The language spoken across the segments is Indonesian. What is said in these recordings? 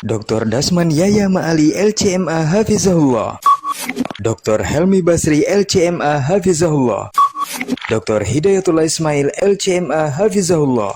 Dr. Dasman Yaya Ma'ali LCMA Hafizahullah, Dr. Helmi Basri LCMA Hafizahullah, Dr. Hidayatullah Ismail LCMA Hafizahullah.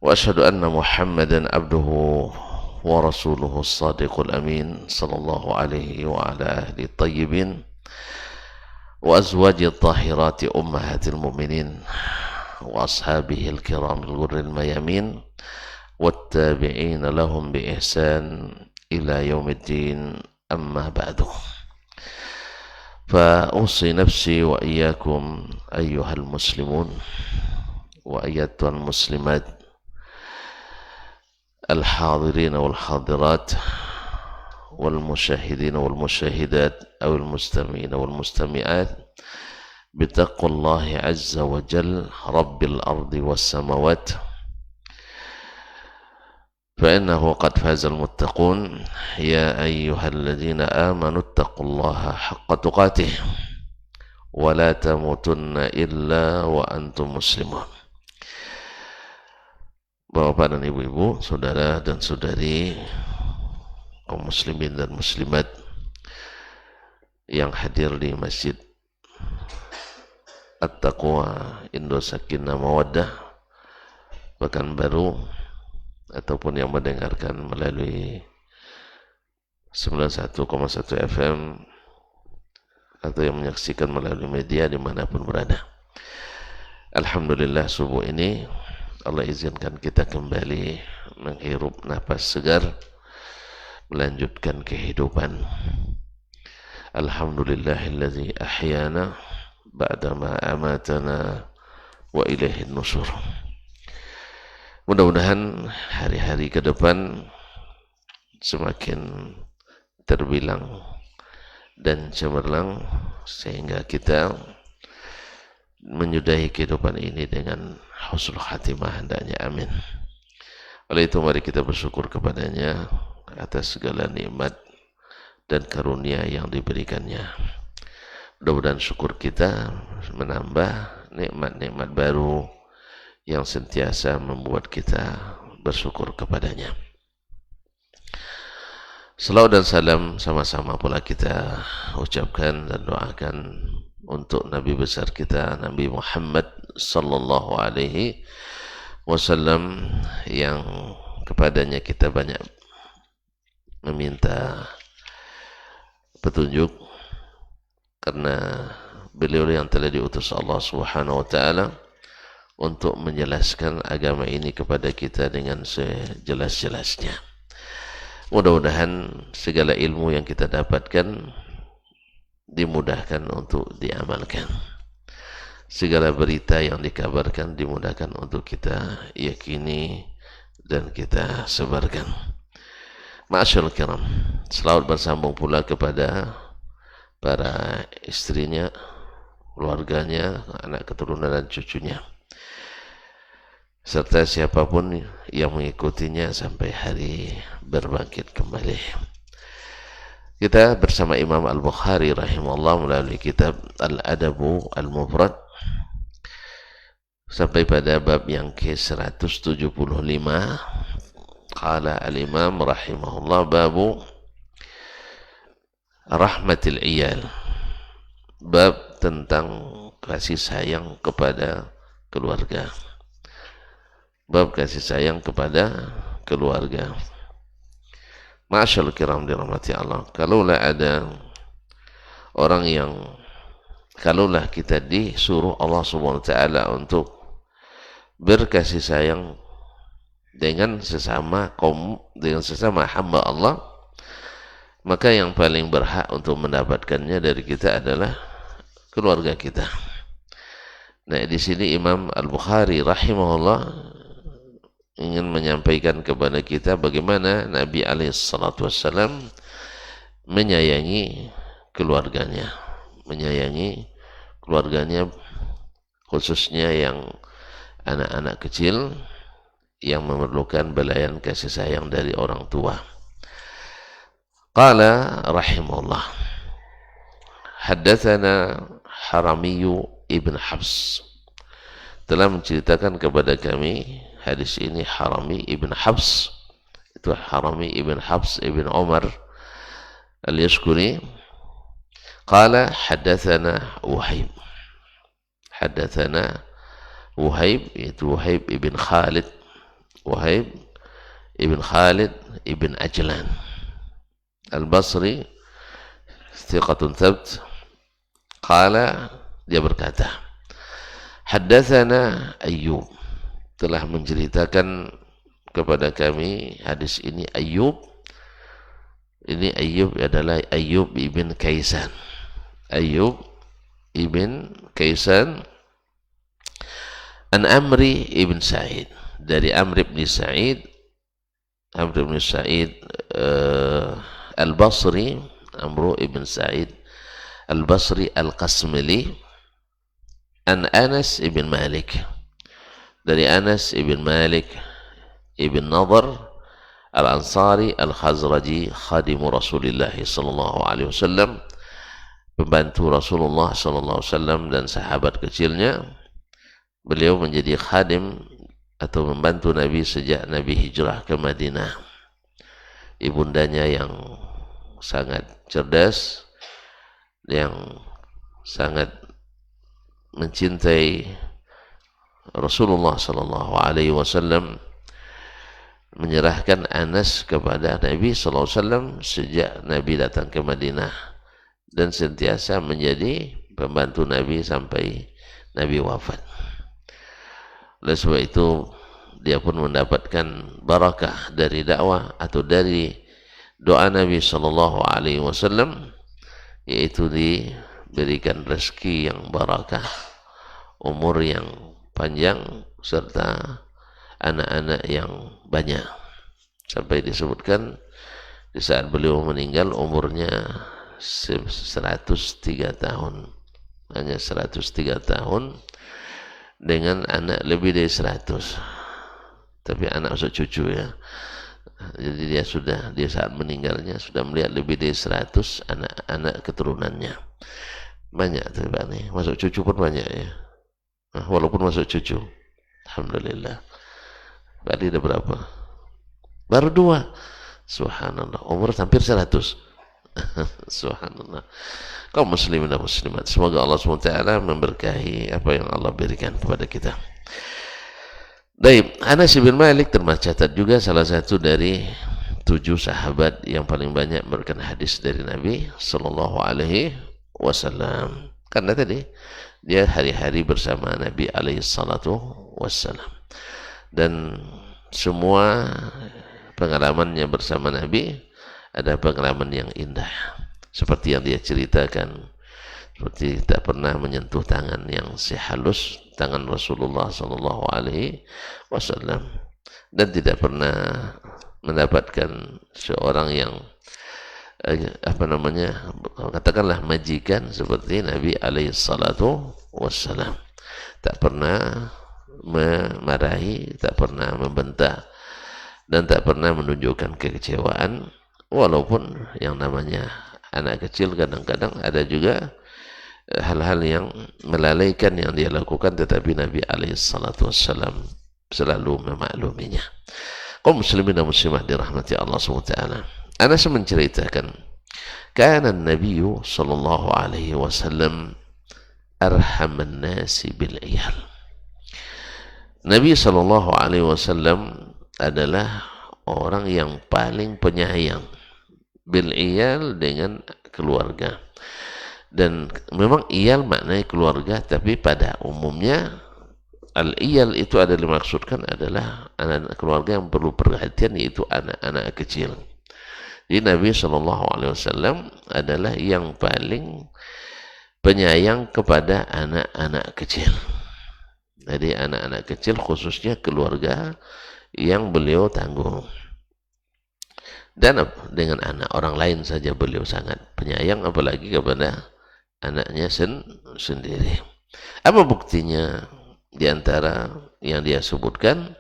وأشهد أن محمدا عبده ورسوله الصادق الأمين صلى الله عليه وعلى أهله الطيبين وأزواج الطاهرات أمهات المؤمنين وأصحابه الكرام الغر الميامين والتابعين لهم بإحسان إلى يوم الدين. أما بعد، فأوصي نفسي وإياكم أيها المسلمون وأيتها المسلمات الحاضرين والحاضرات والمشاهدين والمشاهدات أو المستمعين والمستمعات بتقوى الله عز وجل رب الأرض والسماوات، فإنه قد فاز المتقون. يا أيها الذين آمنوا اتقوا الله حق تقاته ولا تموتن إلا وأنتم مسلمون. Bapak dan ibu-ibu, saudara dan saudari, kaum muslimin dan muslimat yang hadir di Masjid At-Taqwa Indosakinah Mawaddah Pekanbaru, ataupun yang mendengarkan melalui 91,1 FM atau yang menyaksikan melalui media dimanapun berada. Alhamdulillah, subuh ini Allah izinkan kita kembali menghirup nafas segar, melanjutkan kehidupan. Alhamdulillahillazi ahyana ba'dama amatana wa ilaihin nusur. Mudah-mudahan hari-hari ke depan semakin terbilang dan cemerlang sehingga kita menyudahi kehidupan ini dengan husnul khatimah hendaknya, amin. Oleh itu mari kita bersyukur kepadanya atas segala nikmat dan karunia yang diberikannya. Mudah-mudahan syukur kita menambah nikmat-nikmat baru yang sentiasa membuat kita bersyukur kepadanya. Salawat dan salam sama-sama pula kita ucapkan dan doakan untuk Nabi besar kita, Nabi Muhammad sallallahu alaihi wasallam, yang kepadanya kita banyak meminta petunjuk karena beliau yang telah diutus Allah Subhanahu wa taala untuk menjelaskan agama ini kepada kita dengan sejelas-jelasnya. Mudah-mudahan segala ilmu yang kita dapatkan dimudahkan untuk diamalkan. Segala berita yang dikabarkan dimudahkan untuk kita yakini dan kita sebarkan. Ma'asyarul kiram, selawat bersambung pula kepada para istrinya, keluarganya, anak keturunan dan cucunya, serta siapapun yang mengikutinya sampai hari berbangkit kembali. Kita bersama Imam Al-Bukhari rahimahullah melalui kitab Al-Adabu Al-Mufrad sampai pada bab yang ke-175. Qala al-Imam rahimahullah babu rahmatil iyal, bab tentang kasih sayang kepada keluarga. Bab kasih sayang kepada keluarga. Ma'asyarul kiram dirahmati Allah, kalaulah ada orang yang, kalaulah kita disuruh Allah Subhanahu wa taala untuk berkasih sayang dengan sesama hamba Allah, maka yang paling berhak untuk mendapatkannya dari kita adalah keluarga kita. Nah, di sini Imam Al-Bukhari rahimahullah ingin menyampaikan kepada kita bagaimana Nabi SAW menyayangi keluarganya, khususnya yang anak-anak kecil yang memerlukan belayan kasih sayang dari orang tua. Qala rahimahullah, haddatsana Harami ibn Habs, telah menceritakan kepada kami hadis ini Harami ibn Habs, itu Harami ibn Habs ibn Umar al-Yashkuri. Qala haddatsana Wahib, yaitu Wahib ibn Khalid ibn Ajlan al-Basri, thiqatun thabt. Qala, dia berkata, haddatsana Ayyub, telah menceritakan kepada kami hadis ini Ayyub. Ini Ayyub adalah Ayyub ibn Kaisan. An Amri ibn Sa'id, dari Amr ibn Sa'id Al-Basri, Amr ibn Sa'id Al-Basri Al-Qasmili. An Anas ibn Malik, dari Anas ibn Malik ibn Nadhr Al-Ansari Al-Khazraji, khadimu Rasulullah sallallahu alaihi wasallam, pembantu Rasulullah sallallahu alaihi wasallam dan sahabat kecilnya. Beliau menjadi khadim atau membantu Nabi sejak Nabi hijrah ke Madinah. Ibundanya yang sangat cerdas, yang sangat mencintai Rasulullah sallallahu alaihi wasallam, menyerahkan Anas kepada Nabi sallallahu alaihi wasallam sejak Nabi datang ke Madinah dan sentiasa menjadi pembantu Nabi sampai Nabi wafat. Oleh sebab itu dia pun mendapatkan barakah dari dakwah atau dari doa Nabi sallallahu alaihi wasallam, yaitu diberikan rezeki yang barakah, umur yang panjang, serta anak-anak yang banyak. Sampai disebutkan di saat beliau meninggal umurnya 103 tahun, hanya 103 tahun, dengan anak lebih dari 100, tapi anak maksud cucu ya. Jadi dia saat meninggalnya sudah melihat lebih dari 100 anak-anak keturunannya. Banyak tuh Pak nih, masuk cucu pun banyak ya. Nah, walaupun masuk cucu, alhamdulillah. Tadi ada berapa? Baru 2. Subhanallah, umur hampir 100. Subhanallah. Kaum muslimin dan muslimat, semoga Allah SWT memberkahi apa yang Allah berikan kepada kita. Baik, Anas bin Malik tercatat juga salah satu dari 7 sahabat yang paling banyak memberikan hadis dari Nabi sallallahu alaihi wasallam. Karena tadi dia hari-hari bersama Nabi alaihi salatu wassalam, dan semua pengalamannya bersama Nabi ada pengalaman yang indah, seperti yang dia ceritakan, seperti tak pernah menyentuh tangan yang sehalus tangan Rasulullah sallallahu alaihi wasallam, dan tidak pernah mendapatkan seorang yang katakanlah majikan seperti Nabi alaihi salatu wassalam. Tak pernah memarahi, tak pernah membentak, dan tak pernah menunjukkan kekecewaan. Walaupun yang namanya anak kecil kadang-kadang ada juga hal-hal yang melalaikan yang dia lakukan, tetapi Nabi alaihissalatu wassalam selalu memakluminya. Kaum muslimin dan muslimat dirahmati Allah SWT. Anas menceritakan, kana Nabi sallallahu alaihi wasallam arhaman nasi bil iyal. Nabi sallallahu alaihi wasallam adalah orang yang paling penyayang bil iyal, dengan keluarga. Dan memang iyal maknanya keluarga, tapi pada umumnya al-iyal itu ada dimaksudkan adalah anak-anak keluarga yang perlu perhatian, yaitu anak-anak kecil. Jadi Nabi SAW adalah yang paling penyayang kepada anak-anak kecil. Jadi anak-anak kecil khususnya keluarga yang beliau tanggung. Dan dengan anak orang lain saja beliau sangat penyayang, apalagi kepada anaknya sendiri. Apa buktinya? Di antara yang dia sebutkan,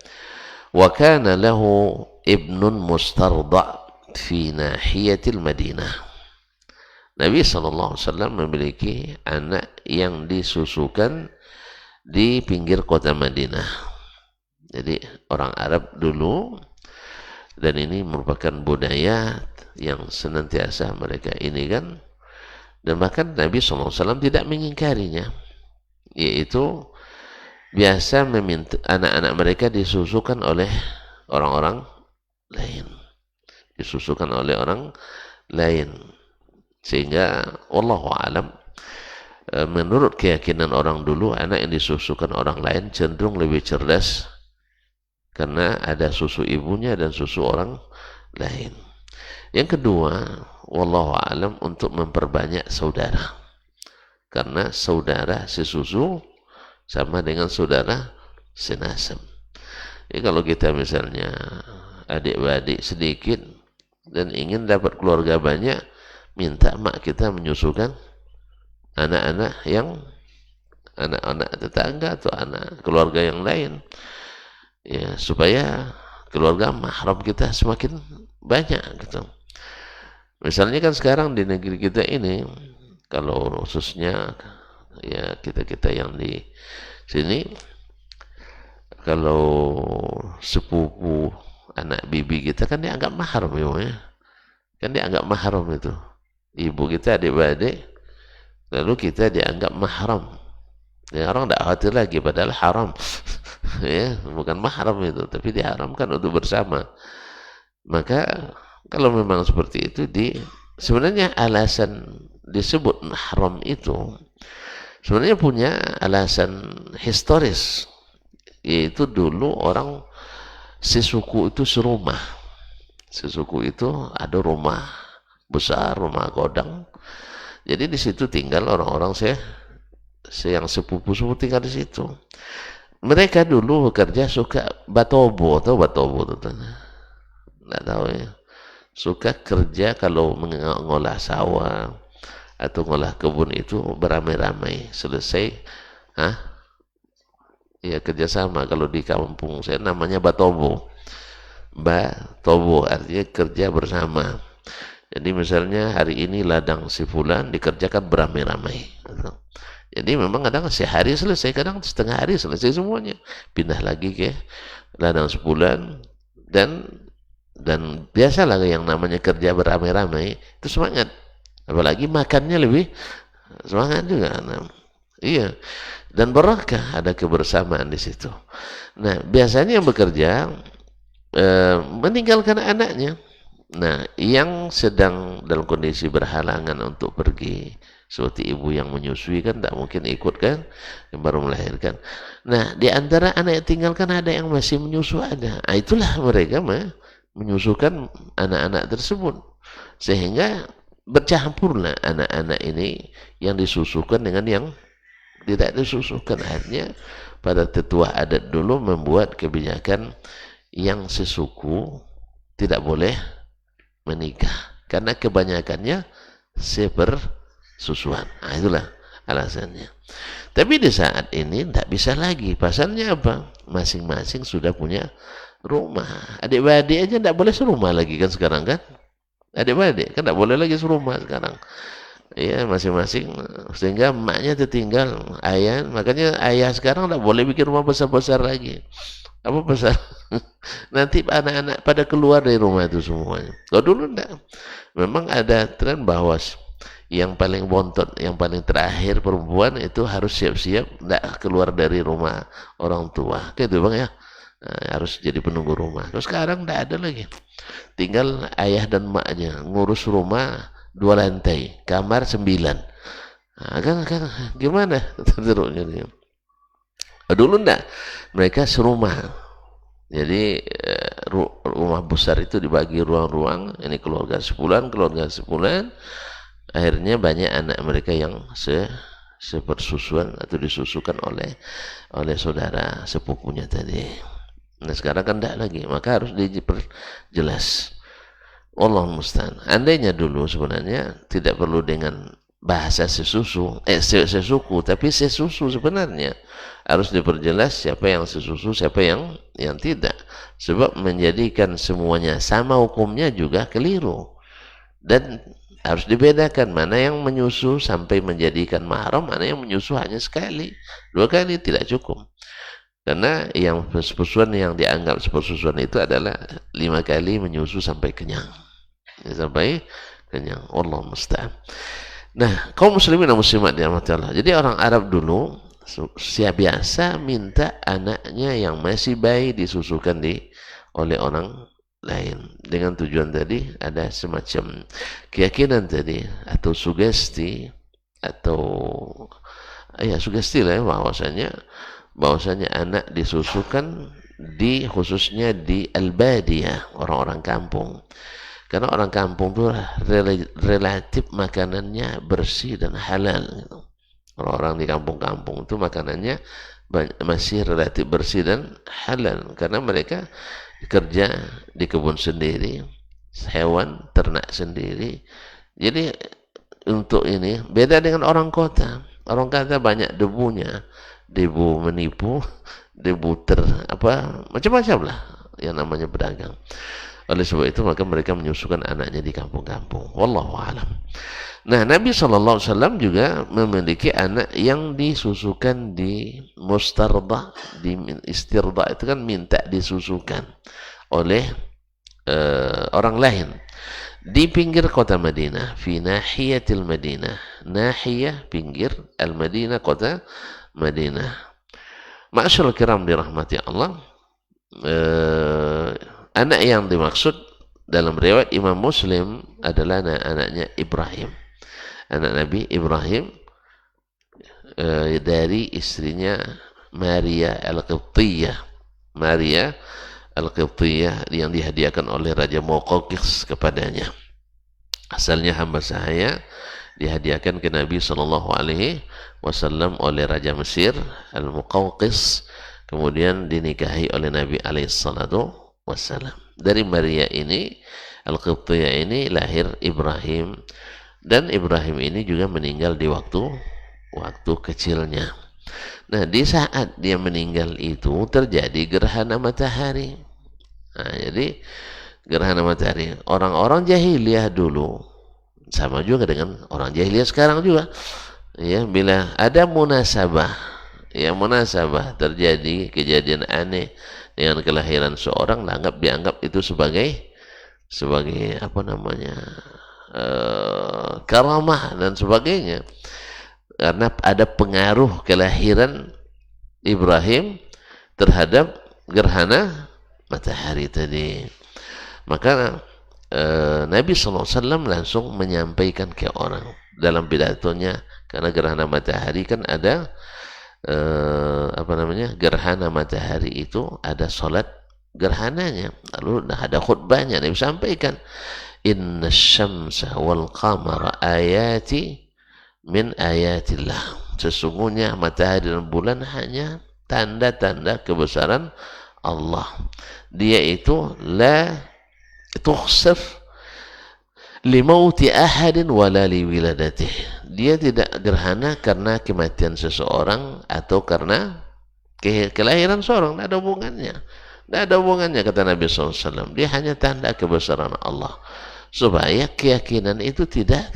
wa kana lahu ibnun mustarda fi nahiyatil Madinah. Nabi SAW memiliki anak yang disusukan di pinggir kota Madinah. Jadi orang Arab dulu, dan ini merupakan budaya yang senantiasa mereka ini kan, dan bahkan Nabi SAW tidak mengingkarinya, yaitu biasa meminta anak-anak mereka disusukan oleh orang-orang lain, disusukan oleh orang lain, sehingga wallahu alam, menurut keyakinan orang dulu, anak yang disusukan orang lain cenderung lebih cerdas karena ada susu ibunya dan susu orang lain. Yang kedua, wallahu alam, untuk memperbanyak saudara, karena saudara sesusu sama dengan saudara senasab. Jadi kalau kita misalnya adik-adik sedikit dan ingin dapat keluarga banyak, minta mak kita menyusukan anak-anak tetangga atau anak keluarga yang lain, ya, supaya keluarga mahram kita semakin banyak gitu. Misalnya kan sekarang di negeri kita ini, kalau khususnya ya kita yang di sini, kalau sepupu anak bibi kita kan dianggap mahram ya, kan dianggap mahram itu. Ibu kita adik-adik, lalu kita dianggap mahram. Ya, orang tidak khawatir lagi, padahal haram. Ya, bukan mahram itu, tapi diharamkan untuk bersama. Maka kalau memang seperti itu, sebenarnya alasan disebut mahram itu sebenarnya punya alasan historis, yaitu dulu orang sesuku itu serumah. Sesuku itu ada rumah besar, rumah godang. Jadi di situ tinggal orang-orang yang sepupu-sepupu tinggal di situ. Mereka dulu bekerja suka batobo, atau batobo itu nggak tahu ya. Suka kerja kalau mengolah sawah atau ngolah kebun itu beramai-ramai. Selesai, ya kerjasama. Kalau di kampung saya namanya batobo. Batobo artinya kerja bersama. Jadi misalnya hari ini ladang si fulan dikerjakan beramai-ramai. Jadi memang kadang sehari selesai, kadang setengah hari selesai semuanya. Pindah lagi ke ladang sebulan, dan biasalah yang namanya kerja beramai-ramai itu semangat. Apalagi makannya lebih semangat juga. Nah, iya. Dan berkah, ada kebersamaan di situ. Nah, biasanya yang bekerja meninggalkan anaknya. Nah, yang sedang dalam kondisi berhalangan untuk pergi, seperti ibu yang menyusui kan tak mungkin ikut kan, yang baru melahirkan. Nah, di antara anak yang tinggalkan ada yang masih menyusu ada. Nah, itulah mereka menyusukan anak-anak tersebut, sehingga bercampurlah anak-anak ini yang disusukan dengan yang tidak disusukan. Akhirnya pada tetua adat dulu membuat kebijakan yang sesuku tidak boleh menikah karena kebanyakannya sepersusuan. Nah, itulah alasannya. Tapi di saat ini tidak bisa lagi. Pasalnya apa? Masing-masing sudah punya rumah. Adik-adik aja tidak boleh serumah lagi kan sekarang kan? Adik-adik kan tidak boleh lagi serumah sekarang. Ya, masing-masing, sehingga emaknya tertinggal, ayah. Makanya ayah sekarang tidak boleh bikin rumah besar-besar lagi. Apa besar? Nanti anak-anak pada keluar dari rumah itu semuanya. Kalau dulu enggak. Memang ada tren bahwa yang paling bontot, yang paling terakhir perempuan itu harus siap-siap enggak keluar dari rumah orang tua. Gitu Bang ya. Nah, harus jadi penunggu rumah. Terus sekarang enggak ada lagi. Tinggal ayah dan maknya ngurus rumah 2 lantai, kamar 9. Nah, kan gimana? Dulu enggak, mereka serumah. Jadi rumah besar itu dibagi ruang-ruang, ini keluarga sebulan, akhirnya banyak anak mereka yang sepersusuan atau disusukan oleh saudara sepupunya tadi. Nah sekarang kan tidak lagi, maka harus diperjelas. Allah musta'an. Andainya dulu sebenarnya tidak perlu dengan bahasa sesuku, tapi sesusu sebenarnya harus diperjelas siapa yang sesusu, siapa yang tidak. Sebab menjadikan semuanya sama hukumnya juga keliru. Dan harus dibedakan mana yang menyusu sampai menjadikan mahram, mana yang menyusu hanya sekali, 2 kali tidak cukup. Karena yang sepersusuan yang dianggap sepersusuan itu adalah 5 kali menyusu sampai kenyang. Sampai kenyang. Allah musta'an. Nah, kaum muslimin dan muslimat dirahmati Allah. Jadi orang Arab dulu biasa minta anaknya yang masih bayi disusukan oleh orang lain. Dengan tujuan tadi ada semacam keyakinan tadi atau sugesti atau sugesti lah ya, bahwasanya anak disusukan khususnya di al-badiyah, orang-orang kampung. Karena orang kampung itu relatif makanannya bersih dan halal. Gitu. Orang-orang di kampung-kampung itu makanannya masih relatif bersih dan halal. Karena mereka kerja di kebun sendiri, hewan, ternak sendiri. Jadi untuk ini beda dengan orang kota. Orang kota banyak debunya, debu menipu, debu macam-macam lah yang namanya pedagang. Oleh sebab itu maka mereka menyusukan anaknya di kampung-kampung. Wallahu a'lam. Nah, Nabi SAW juga memiliki anak yang disusukan di mustardah, di istirdah itu kan minta disusukan oleh orang lain di pinggir kota Madinah, fi nahiyatil Madinah. Nahiyah pinggir, al-Madinah kota Madinah. Ma'asyiral kiram dirahmati Allah. Anak yang dimaksud dalam riwayat Imam Muslim adalah anaknya Ibrahim, anak Nabi Ibrahim dari istrinya Maria Al-Qibtiyah. Maria Al-Qibtiyah yang dihadiahkan oleh Raja Muqawqis kepadanya. Asalnya hamba sahaya, dihadiahkan ke Nabi SAW oleh Raja Mesir Al-Muqawqis, kemudian dinikahi oleh Nabi SAW. Dari Maria ini, Al-Qibtiyah ini lahir Ibrahim, dan Ibrahim ini juga meninggal di waktu kecilnya. Nah, di saat dia meninggal itu terjadi gerhana matahari. Nah, jadi gerhana matahari, orang-orang jahiliyah dulu sama juga dengan orang jahiliyah sekarang juga. Ya, bila ada munasabah terjadi kejadian aneh dengan kelahiran seorang, dianggap itu sebagai karamah dan sebagainya, karena ada pengaruh kelahiran Ibrahim terhadap gerhana matahari tadi. Maka Nabi SAW langsung menyampaikan ke orang dalam pidatonya, karena gerhana matahari kan ada gerhana matahari itu ada solat gerhananya, lalu ada khutbahnya. Nabi sampaikan, inna syamsa wal qamara ayati min ayatillah, sesungguhnya matahari dan bulan hanya tanda-tanda kebesaran Allah. Dia itu la tukhsaf limauti ahadin wala liwiladatih. Dia tidak gerhana karena kematian seseorang atau karena kelahiran seorang. Tidak ada hubungannya. Tidak ada hubungannya, kata Nabi SAW. Dia hanya tanda kebesaran Allah, supaya keyakinan itu tidak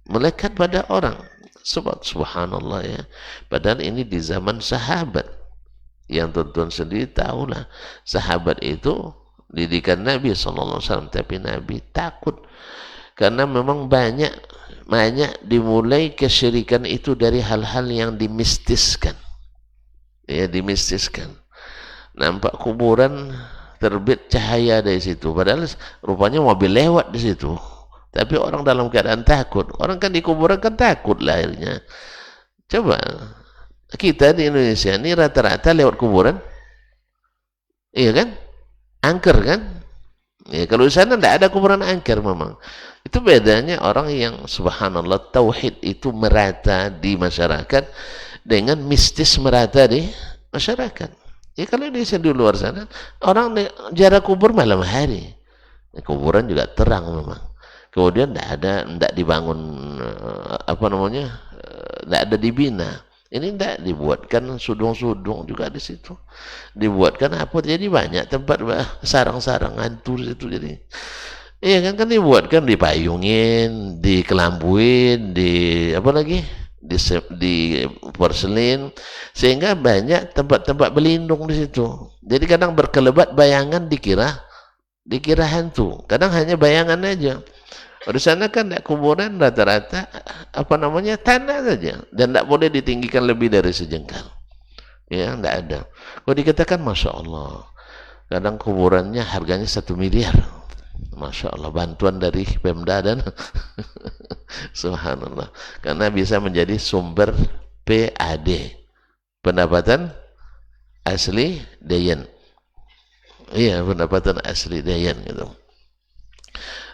melekat pada orang. Sebab subhanallah ya, padahal ini di zaman sahabat, yang tuan-tuan sendiri tahulah, sahabat itu didikan Nabi SAW, tapi Nabi takut. Karena memang banyak dimulai kesyirikan itu dari hal-hal yang dimistiskan. Ya, dimistiskan. Nampak kuburan, terbit cahaya dari situ, padahal rupanya mobil lewat di situ. Tapi orang dalam keadaan takut. Orang kan di kuburan kan takut lahirnya. Coba Kita di Indonesia ini rata-rata lewat kuburan, iya kan? Angker kan? Ya, kalau di sana tidak ada kuburan angker memang. Itu bedanya orang yang subhanallah tauhid itu merata di masyarakat dengan mistis merata di masyarakat. Ya kalau di luar sana orang jarak kubur malam hari. Kuburan juga terang memang. Kemudian tidak dibangun apa namanya, tidak ada dibina. Ini tidak dibuatkan sudung-sudung juga di situ. Dibuatkan apa? Jadi banyak tempat sarang-sarang hantu di situ jadi. Iya kan dibuatkan, dipayungin, dikelambuin, di apa lagi? Di porselin sehingga banyak tempat-tempat berlindung di situ. Jadi kadang berkelebat bayangan dikira hantu. Kadang hanya bayangan aja. Di sana kan kuburan rata-rata apa namanya tanah saja dan tidak boleh ditinggikan lebih dari sejengkal. Ya, tidak ada. Kalau dikatakan masya Allah, kadang kuburannya harganya 1 miliar. Masya Allah, bantuan dari Pemda dan subhanallah, karena bisa menjadi sumber PAD, pendapatan asli Dayan. Iya, pendapatan asli Dayan gitu.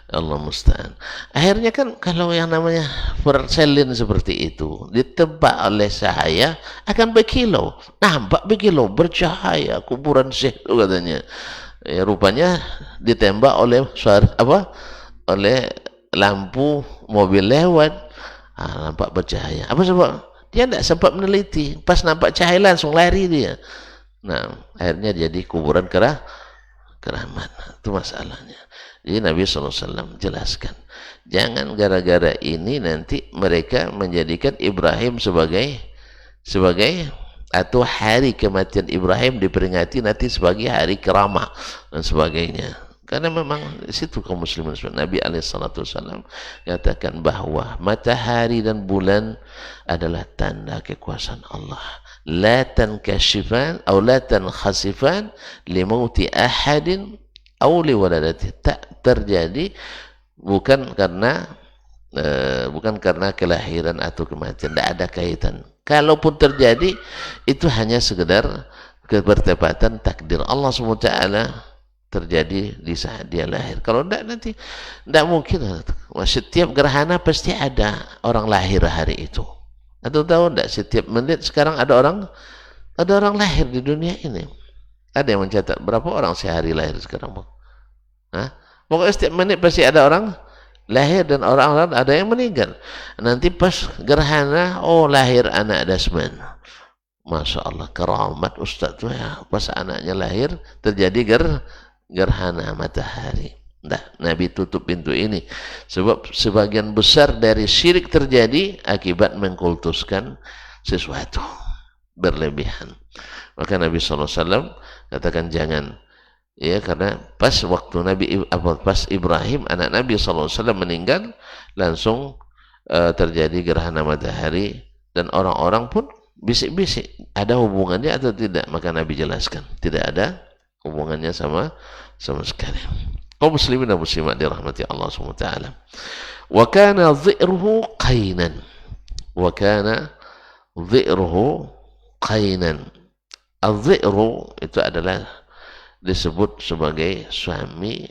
Allah musta'an. Akhirnya kan kalau yang namanya perselin seperti itu ditebak oleh cahaya akan berkilau, nampak berkilau, bercahaya kuburan Syekh itu katanya. Ya, rupanya ditembak oleh oleh lampu mobil lewat, nampak bercahaya. Apa sebab? Dia tidak sempat meneliti, pas nampak cahaya langsung lari dia. Nah, akhirnya jadi kuburan keramat. Itu masalahnya. Jadi Nabi SAW jelaskan, jangan gara-gara ini nanti mereka menjadikan Ibrahim sebagai atau hari kematian Ibrahim diperingati nanti sebagai hari keramah dan sebagainya. Karena memang di situ kaum muslimin, Nabi SAW katakan bahwa matahari dan bulan adalah tanda kekuasaan Allah. La tankashifan atau la tankhasifan limauti ahadin atau liwaladati. Tak terjadi bukan karena kelahiran atau kematian, tidak ada kaitan. Kalaupun terjadi itu hanya sekedar kebertepatan takdir Allah SWT terjadi di saat dia lahir. Kalau tidak nanti tidak mungkin. Setiap gerhana pasti ada orang lahir hari itu. Atau tahu tidak, setiap menit sekarang ada orang lahir di dunia ini. Ada yang mencatat berapa orang sehari lahir sekarang? Hah? Pokoknya setiap menit pasti ada orang lahir dan orang-orang ada yang meninggal. Nanti pas gerhana, lahir anak Dasman. Masya Allah, keramat Ustaz tuh ya. Pas anaknya lahir terjadi gerhana matahari. Nah, Nabi tutup pintu ini sebab sebagian besar dari syirik terjadi akibat mengkultuskan sesuatu berlebihan. Maka Nabi SAW katakan jangan. Ya, karena pas waktu pas Ibrahim anak Nabi SAW meninggal, langsung terjadi gerhana matahari dan orang-orang pun bisik-bisik ada hubungannya atau tidak. Maka Nabi jelaskan tidak ada hubungannya sama sekali. Kaum muslimin dan muslimat dirahmati Allah SWT. Wa kana dhi'ruhu qainan. Wa kana dhi'ruhu qainan. Al-dhi'ru itu adalah disebut sebagai suami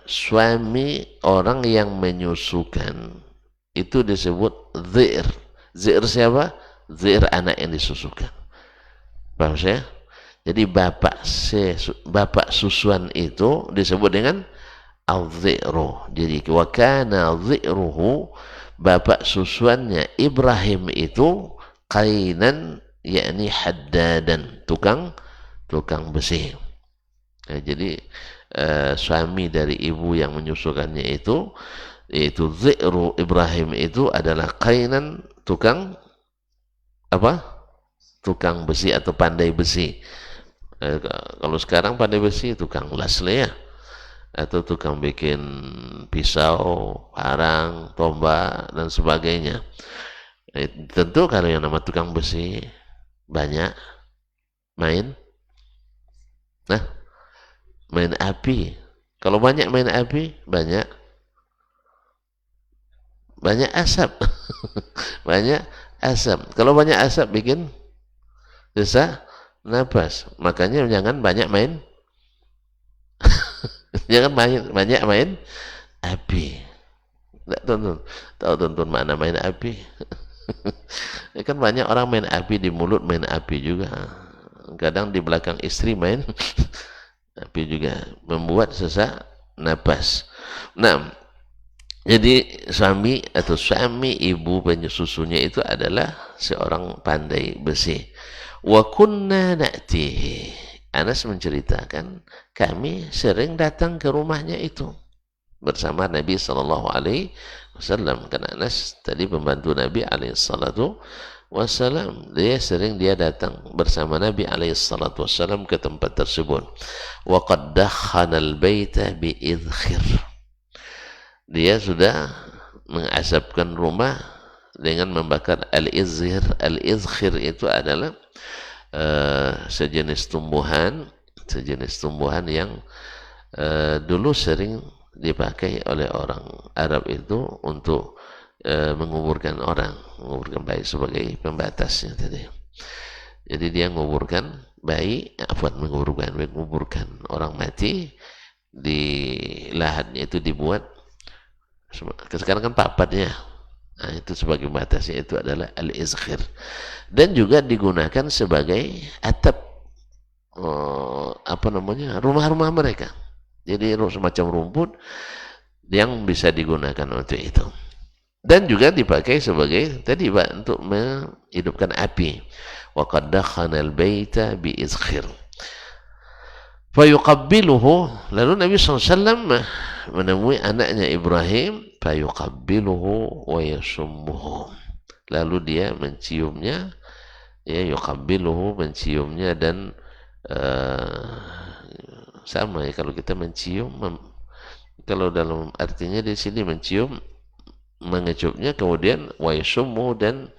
suami orang yang menyusukan, itu disebut dhi'r. Dhi'r siapa? Dhi'r anak yang disusukan. Paham saya? Jadi bapak susuan itu disebut dengan al-dhi'ru. Jadi wa kana dhi'ruhu, bapak susuannya Ibrahim itu qainan, yakni haddadan, tukang besi. Nah, jadi suami dari ibu yang menyusukannya itu, yaitu dhi'ru Ibrahim itu adalah qainan, tukang besi atau pandai besi. Kalau sekarang pandai besi tukang las ya, atau tukang bikin pisau, parang, tombak dan sebagainya. Tentu kalau yang nama tukang besi banyak main api. Kalau banyak main api, banyak asap. Banyak asap. Kalau banyak asap bikin sesak napas. Makanya jangan banyak main jangan banyak main api. Tidak tahu tuntun mana main api. Kan banyak orang main api di mulut, main api juga. Kadang di belakang istri main api juga, membuat sesak napas. Nah, jadi suami atau suami ibu penyusunya itu adalah seorang pandai besi. Wa kunna na'tihi. Anas menceritakan, kami sering datang ke rumahnya itu bersama Nabi sallallahu alaihi wasallam. Karena Anas tadi pembantu Nabi alaihi salatu wasallam, dia sering datang bersama Nabi alaihi salatu wasallam ke tempat tersebut. Wa qad dakhana al-baita bi idkhir. Dia sudah mengasapkan rumah dengan membakar al-izhir. Al-izhir itu adalah sejenis tumbuhan yang dulu sering dipakai oleh orang Arab itu untuk menguburkan bayi sebagai pembatasnya tadi. Jadi dia menguburkan bayi, menguburkan orang mati di lahannya itu dibuat. Sekarang kan papatnya, nah, itu sebagai batasnya itu adalah al-izkhir, dan juga digunakan sebagai atap rumah-rumah mereka. Jadi semacam rumput yang bisa digunakan untuk itu, dan juga dipakai sebagai tadi Pak, untuk menghidupkan api. Wa qad dakhana al-baita bi izkhir fayuqabbiluhu. Lalu Nabi SAW menemui anaknya Ibrahim, fayuqabbiluhu wa yasummuhu. Lalu dia menciumnya, ya, yuqabbiluhu, menciumnya, dan sama ya kalau kita mencium, kalau dalam artinya di sini mencium, mengecupnya, kemudian wa yasummuhu, dan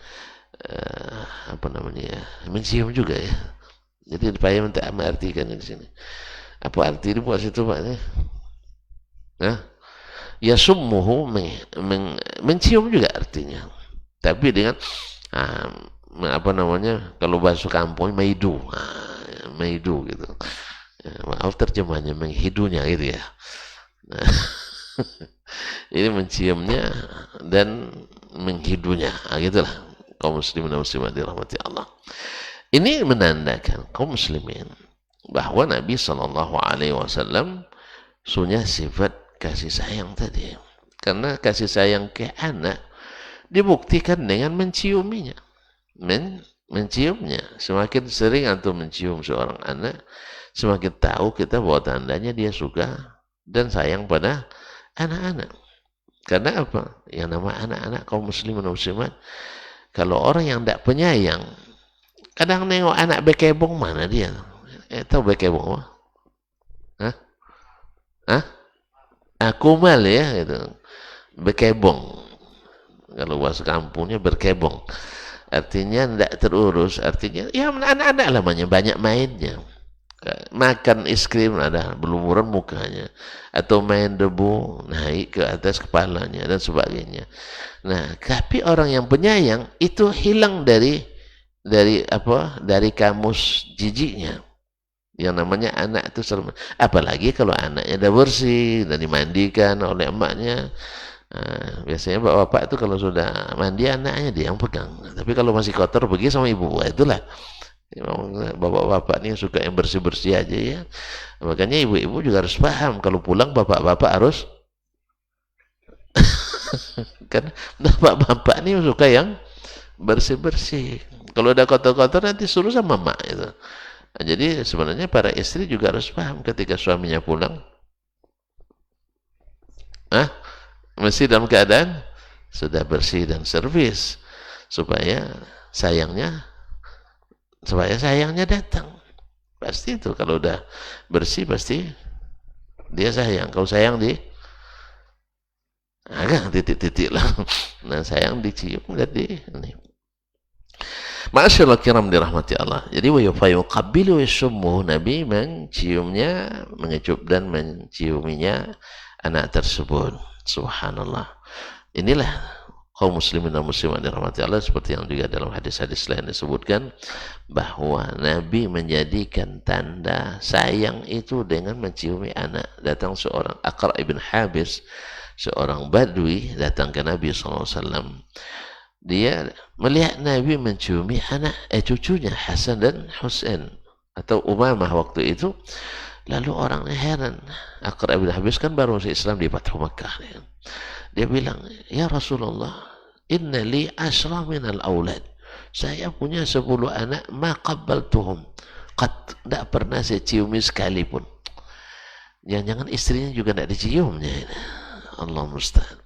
mencium juga ya. Jadi payah untuk mengartikan di sini. Apa arti dibuat situ Pak? Yasummuhu, mencium juga artinya. Tapi dengan kalau bahasa kampung maidu. Maidu gitu. Maaf terjemahnya, menghidunya gitu ya. Ini menciumnya dan menghidunya. Gitulah kaum muslimin dan muslimat dirahmati Allah. Ini menandakan kaum muslimin bahwa Nabi sallallahu alaihi wasallam punya sifat kasih sayang tadi. Karena kasih sayang ke anak dibuktikan dengan menciuminya. Menciumnya. Semakin sering antum mencium seorang anak, semakin tahu kita bahwa tandanya dia suka dan sayang pada anak-anak. Karena apa? Yang nama anak-anak kaum muslimin dan muslimat, kalau orang yang tidak penyayang, kadang nengok anak bekebong, mana dia? Tahu bekebong apa? Kumal ya, gitu. Bekebong. Kalau bahasa kampungnya berkebong. Artinya tidak terurus. Artinya ya anak-anak lamanya banyak mainnya. Makan es krim ada berlumuran mukanya, atau main debu naik ke atas kepalanya dan sebagainya. Nah, tapi orang yang penyayang itu hilang dari kamus jijiknya. Yang namanya anak itu apalagi kalau anaknya udah bersih dan dimandikan oleh emaknya. Biasanya bapak-bapak itu kalau sudah mandi anaknya dia yang pegang. Tapi kalau masih kotor pergi sama ibu. Itulah bapak-bapak ini suka yang bersih-bersih aja ya. Makanya ibu-ibu juga harus paham, kalau pulang bapak-bapak harus kan bapak-bapak ini suka yang bersih-bersih. Kalau udah kotor-kotor nanti suruh sama mak itu. Nah, jadi sebenarnya para istri juga harus paham ketika suaminya pulang, mesti dalam keadaan sudah bersih dan servis, supaya sayangnya datang. Pasti itu kalau udah bersih pasti dia sayang. Kalau sayang agak titik-titik lah. Nah, sayang dicium dan ini. Masyaallah kiram dirahmati Allah. Jadi wa yuqabbilu yasummu, Nabi menciumnya, mengecup dan menciuminya anak tersebut. Subhanallah. Inilah kaum muslimin dan muslimat dirahmati Allah, seperti yang juga dalam hadis-hadis lain disebutkan bahwa Nabi menjadikan tanda sayang itu dengan menciumi anak. Datang seorang Aqra' ibn Habis, seorang badui, datang ke Nabi SAW. Dia melihat Nabi menciumi anak cucunya Hasan dan Husain atau Umamah waktu itu. Lalu orangnya heran. Aqra' ibn Habis kan baru masuk Islam di Fathu Makkah. Dia bilang, ya Rasulullah, inna li asra minal aulad. Saya punya 10 anak, ma qabbaltuhum. Tidak pernah saya ciumi sekalipun. Jangan-jangan istrinya juga tidak diciumnya. Allah musta'an.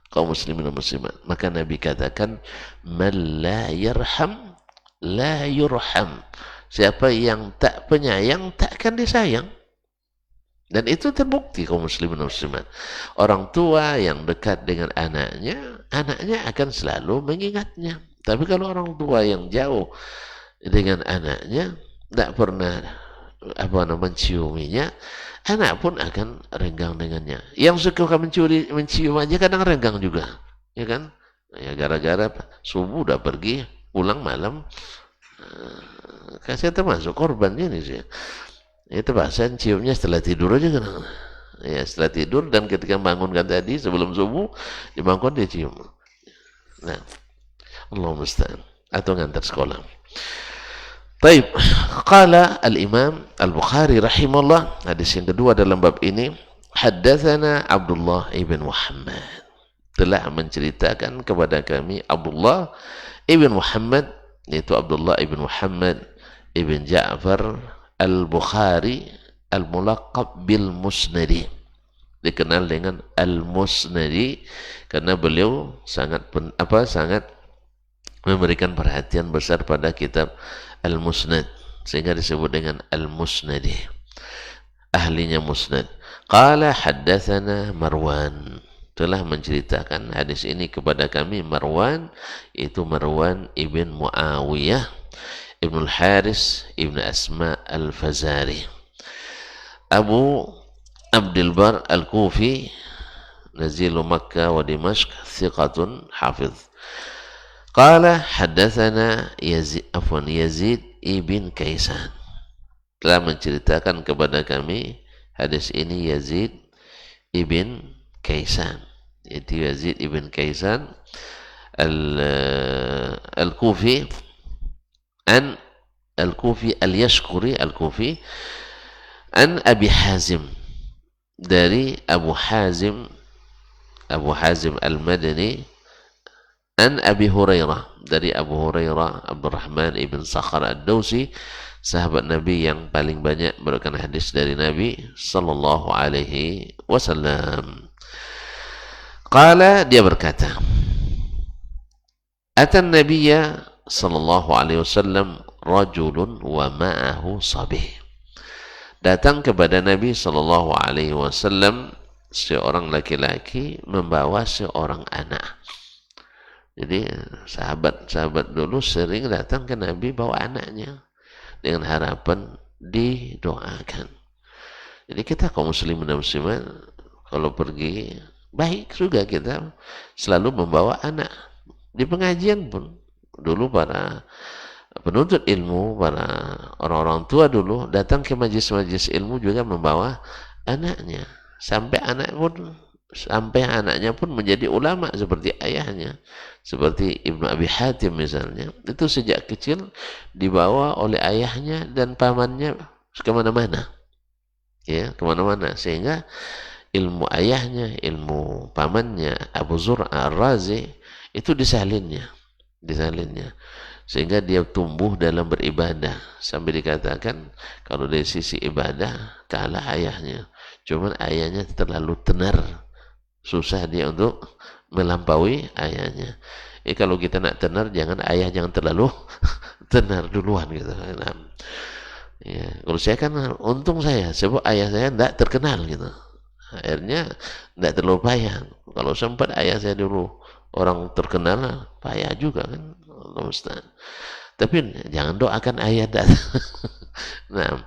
Kaum muslimin dan muslimat. Maka Nabi katakan, man la yarham, la yurham. Siapa yang tak penyayang, takkan disayang. Dan itu terbukti kaum muslimin dan muslimat. Orang tua yang dekat dengan anaknya, anaknya akan selalu mengingatnya. Tapi kalau orang tua yang jauh dengan anaknya, tidak pernah menciuminya, anak pun akan renggang dengannya. Yang suka mencium aja kadang renggang juga, ya kan? Ya gara-gara subuh udah pergi, pulang malam, saya termasuk korbannya nih sih. Itu bahasa ciumnya setelah tidur aja kan. Ya, setelah tidur dan ketika bangunkan tadi sebelum subuh dibangun dia cium. Nah, Allah musta'an. Atau ngantar sekolah. Baik, qala al-Imam Al-Bukhari rahimahullah, hadis yang kedua dalam bab ini, haddatsana Abdullah ibn Muhammad. Telah menceritakan kepada kami Abdullah ibn Muhammad, yaitu Abdullah ibn Muhammad ibn Ja'far Al-Bukhari al-mulaqab bil Musnadi, dikenal dengan Al-Musnadi karena beliau sangat memberikan perhatian besar pada kitab Al-Musnad sehingga disebut dengan Al-Musnadi, ahlinya Musnad. Qala haddatsana Marwan, telah menceritakan hadis ini kepada kami Marwan, itu Marwan ibn Muawiyah Ibn al-Haris Ibn Asma al-Fazari, Abu Abdul Bar al-Kufi, nazilu Makkah wa Dimashq, thiqatun hafiz. Qala haddatsana Yazid ibn Kaisan, telah menceritakan kepada kami hadis ini Yazid ibn Kaisan, yaitu Yazid ibn Kaisan al-Kufi, an al-Kufi al-Yashkuri al-Kufi, an Abi Hazim, dari Abu Hazim al-Madani, an Abi Hurairah, dari Abu Hurairah Abdurrahman ibn Sakhar ad-Dawsi, sahabat Nabi yang paling banyak meriwayatkan hadis dari Nabi sallallahu alaihi wasallam. Qala, dia berkata, atan nabiyya sallallahu alaihi wasallam rajulun wa ma'ahu sabih. Datang kepada Nabi sallallahu alaihi wasallam seorang laki-laki membawa seorang anak. Jadi sahabat-sahabat dulu sering datang ke Nabi bawa anaknya dengan harapan didoakan. Jadi kita kaum muslimin dan muslimat kalau pergi baik juga kita selalu membawa anak. Di pengajian pun dulu para penuntut ilmu, para orang-orang tua dulu datang ke majlis-majlis ilmu juga membawa anaknya, sampai anaknya pun menjadi ulama seperti ayahnya, seperti Ibnu Abi Hatim misalnya. Itu sejak kecil dibawa oleh ayahnya dan pamannya kemana-mana, ya kemana-mana, sehingga ilmu ayahnya, ilmu pamannya Abu Zur'a Ar-Razi itu disalinnya, sehingga dia tumbuh dalam beribadah sampai dikatakan kalau dari sisi ibadah kalah ayahnya, cuman ayahnya terlalu tenar, susah dia untuk melampaui ayahnya. Kalau kita nak tenar, ayah jangan terlalu tenar duluan gitu. Ya, kalau saya kan untung saya sebab ayah saya tidak terkenal gitu, akhirnya tidak terlalu payah. Kalau sempat ayah saya dulu orang terkenal, payah juga kan. Allah musta'an. Tapi jangan doakan ayah datang. Nah,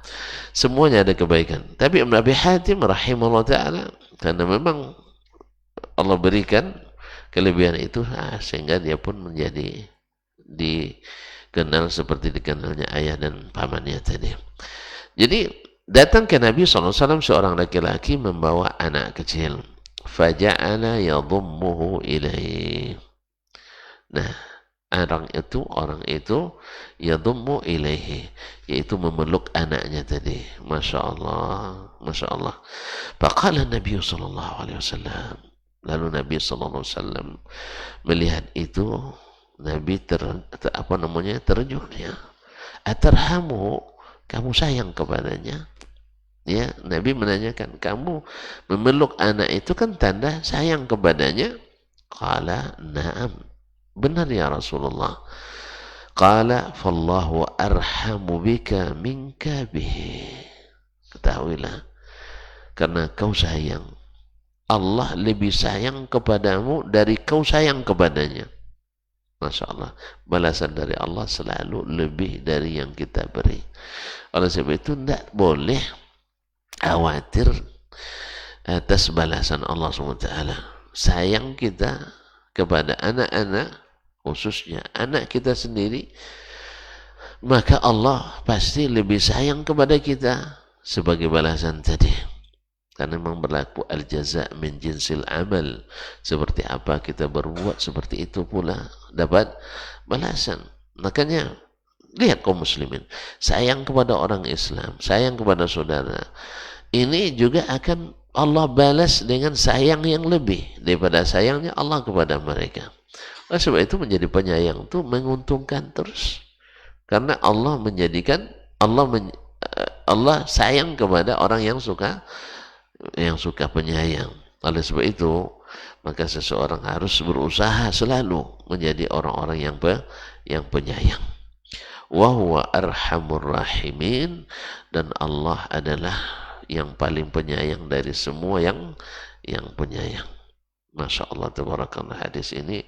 semuanya ada kebaikan. Tapi Ibn Abi Hatim rahimahullah ta'ala, karena memang Allah berikan kelebihan itu sehingga dia pun menjadi dikenal seperti dikenalnya ayah dan pamannya tadi. Jadi datang ke Nabi SAW seorang laki-laki membawa anak kecil. Faja'ala yadhummuhu ilaih. Nah, orang itu yadhummu ilaihi, yaitu memeluk anaknya tadi. Masya Allah, Masya Allah. Faqala Nabi SAW. Lalu Nabi SAW melihat itu, Nabi terjun ya. Atarhamu, kamu sayang kepadanya? Ya, Nabi menanyakan, kamu memeluk anak itu kan tanda sayang kepadanya? Qala na'am. Benar ya Rasulullah. Qala fallahu arhamu bika minka bihi. Ketahuilah, karena kau sayang, Allah lebih sayang kepadamu dari kau sayang kepadanya. Masya Allah, balasan dari Allah selalu lebih dari yang kita beri. Oleh sebab itu tidak boleh khawatir atas balasan Allah SWT. Sayang kita kepada anak-anak, khususnya anak kita sendiri, maka Allah pasti lebih sayang kepada kita sebagai balasan tadi. Karena memang berlaku al-jaza' min jinsil amal. Seperti apa kita berbuat, seperti itu pula dapat balasan. Makanya lihat kaum muslimin, sayang kepada orang Islam, sayang kepada saudara, ini juga akan Allah balas dengan sayang yang lebih daripada sayangnya Allah kepada mereka. Oleh sebab itu menjadi penyayang itu menguntungkan terus. Karena Allah menjadikan, Allah sayang kepada orang yang suka penyayang. Oleh sebab itu, maka seseorang harus berusaha selalu menjadi orang-orang yang penyayang. Wa huwa arhamur rahimin, dan Allah adalah yang paling penyayang dari semua yang penyayang. Masya Allah, tabarakallah. Hadis ini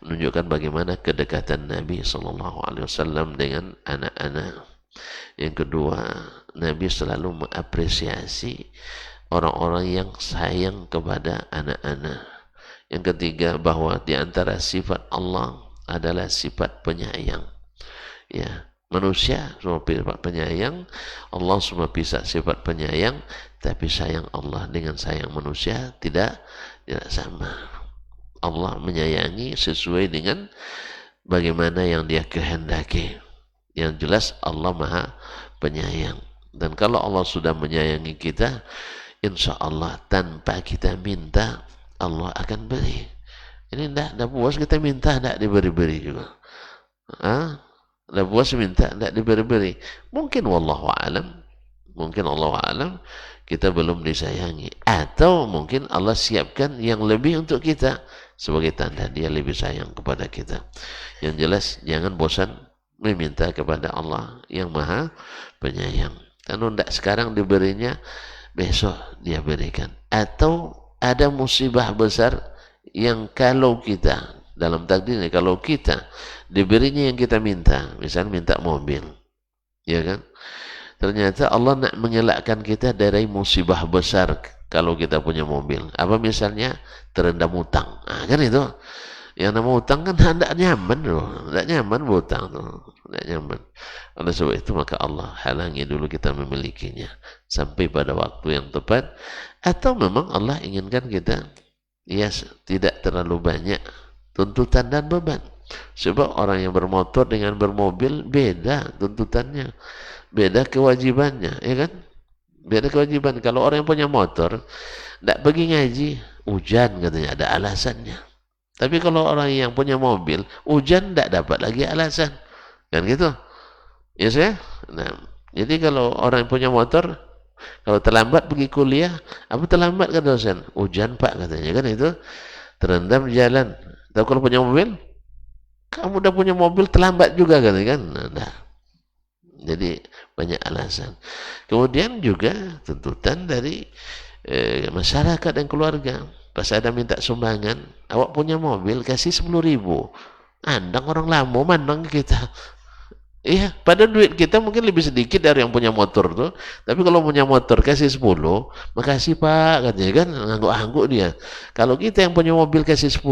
menunjukkan bagaimana kedekatan Nabi SAW dengan anak-anak. Yang kedua, Nabi selalu mengapresiasi orang-orang yang sayang kepada anak-anak. Yang ketiga, bahwa di antara sifat Allah adalah sifat penyayang. Ya, manusia semua sifat penyayang, Allah semua bisa sifat penyayang, tapi sayang Allah dengan sayang manusia tidak sama. Allah menyayangi sesuai dengan bagaimana yang Dia kehendaki. Yang jelas Allah Maha Penyayang. Dan kalau Allah sudah menyayangi kita, insya Allah tanpa kita minta Allah akan beri. Ini tidak puas kita minta, tidak diberi-beri juga. Tidak puas minta, tidak diberi-beri. Mungkin wallahu a'lam, mungkin Allah alam kita belum disayangi, atau mungkin Allah siapkan yang lebih untuk kita sebagai tanda Dia lebih sayang kepada kita. Yang jelas jangan bosan meminta kepada Allah yang Maha Penyayang. Kalau tidak sekarang diberinya, besok Dia berikan. Atau ada musibah besar yang kalau kita dalam takdirnya, kalau kita diberinya yang kita minta, misalnya minta mobil, ya kan, ternyata Allah nak mengelakkan kita dari musibah besar kalau kita punya mobil. Apa misalnya terendam utang, kan itu. Yang nama utang kan tidak nyaman loh, tidak nyaman berutang tuh, tidak nyaman. Oleh sebab itu maka Allah halangi dulu kita memilikinya sampai pada waktu yang tepat, atau memang Allah inginkan kita tidak terlalu banyak tuntutan dan beban. Sebab orang yang bermotor dengan bermobil beda tuntutannya, beda kewajibannya, ya kan? Beda kewajiban. Kalau orang yang punya motor tidak pergi ngaji, hujan katanya, ada alasannya. Tapi kalau orang yang punya mobil, hujan tidak dapat lagi alasan, kan gitu? Ya saya. Nah, jadi kalau orang yang punya motor, kalau terlambat pergi kuliah, apa terlambat kan dosen? Hujan pak katanya, kan itu, terendam jalan. Tapi kalau punya mobil, kamu udah punya mobil terlambat juga kan? Nah, jadi banyak alasan. Kemudian juga tuntutan dari masyarakat dan keluarga. Pas ada minta sumbangan, awak punya mobil kasih 10.000. Andang orang lama mandang kita. Iya, pada duit kita mungkin lebih sedikit dari yang punya motor tuh. Tapi kalau punya motor kasih 10, makasih Pak, katanya kan, ngangguk-angguk dia. Kalau kita yang punya mobil kasih 10,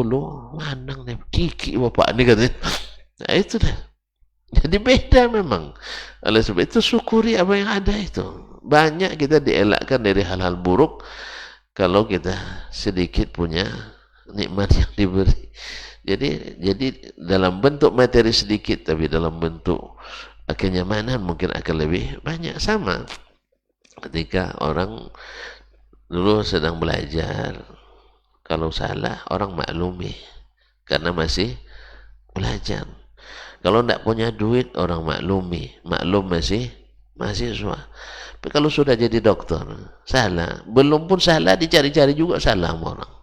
manang nih, kiki Bapak nih katanya. Nah itu dah. Jadi beda memang. Oleh sebab itu syukuri apa yang ada itu. Banyak kita dielakkan dari hal-hal buruk kalau kita sedikit punya nikmat yang diberi. Jadi dalam bentuk materi sedikit, tapi dalam bentuk kenyamanan mungkin akan lebih banyak. Sama ketika orang dulu sedang belajar, kalau salah orang maklumi karena masih belajar. Kalau tidak punya duit orang maklumi, maklum masih mahasiswa. Tapi kalau sudah jadi dokter, salah, belum pun salah dicari-cari juga salah sama orang.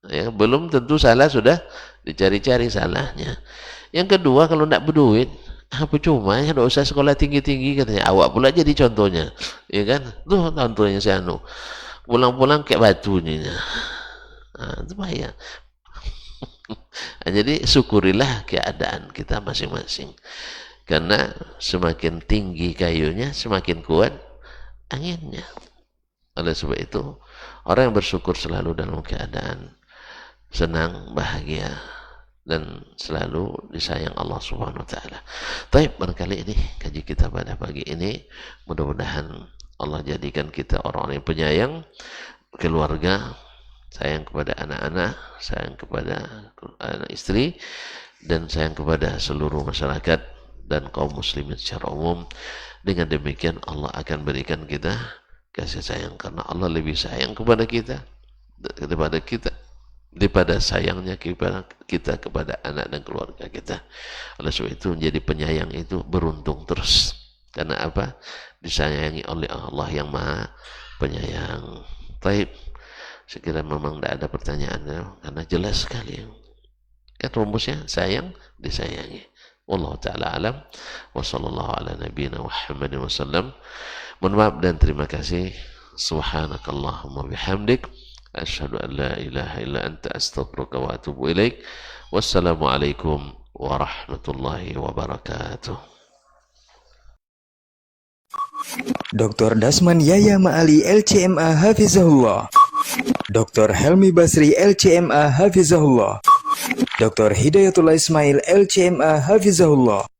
Ya, belum tentu salah sudah dicari-cari salahnya. Yang kedua, kalau tidak berduit, apa cuma ya, tidak usah sekolah tinggi-tinggi katanya. Awak pula jadi contohnya, ya kan? Tuh contohnya si Anu, pulang-pulang kayak batu nih. Nah, itu bahaya. Jadi syukurilah keadaan kita masing-masing. Karena semakin tinggi kayunya, semakin kuat anginnya. Oleh sebab itu, orang yang bersyukur selalu dalam keadaan senang, bahagia, dan selalu disayang Allah Subhanahu wa taala. Baik, barangkali ini kaji kita pada pagi ini. Mudah-mudahan Allah jadikan kita orang-orang yang penyayang keluarga, sayang kepada anak-anak, sayang kepada anak istri, dan sayang kepada seluruh masyarakat dan kaum muslimin secara umum. Dengan demikian Allah akan berikan kita kasih sayang, karena Allah lebih sayang kepada kita daripada sayangnya kita kepada anak dan keluarga kita. Oleh sebab itu menjadi penyayang itu beruntung terus. Karena apa? Disayangi oleh Allah yang Maha Penyayang. Taib. Sekiranya memang tidak ada pertanyaannya, karena jelas sekali. Kan rumusnya sayang disayangi. Wallahu ta'ala alam. Wa sallallahu ala nabiyina Muhammadin wa sallam. Mohon maaf dan terima kasih. Subhanakallahumma bihamdik. Asyhadu an la ilaha illa anta astaghfiruka wa atubu ilaik. Wassalamualaikum warahmatullahi wabarakatuh. Dr. Dasman Yaya Ma'ali LCMA Hafizahullah, Dr. Helmi Basri LCMA Hafizahullah, Dr. Hidayatul Ismail LCMA Hafizahullah.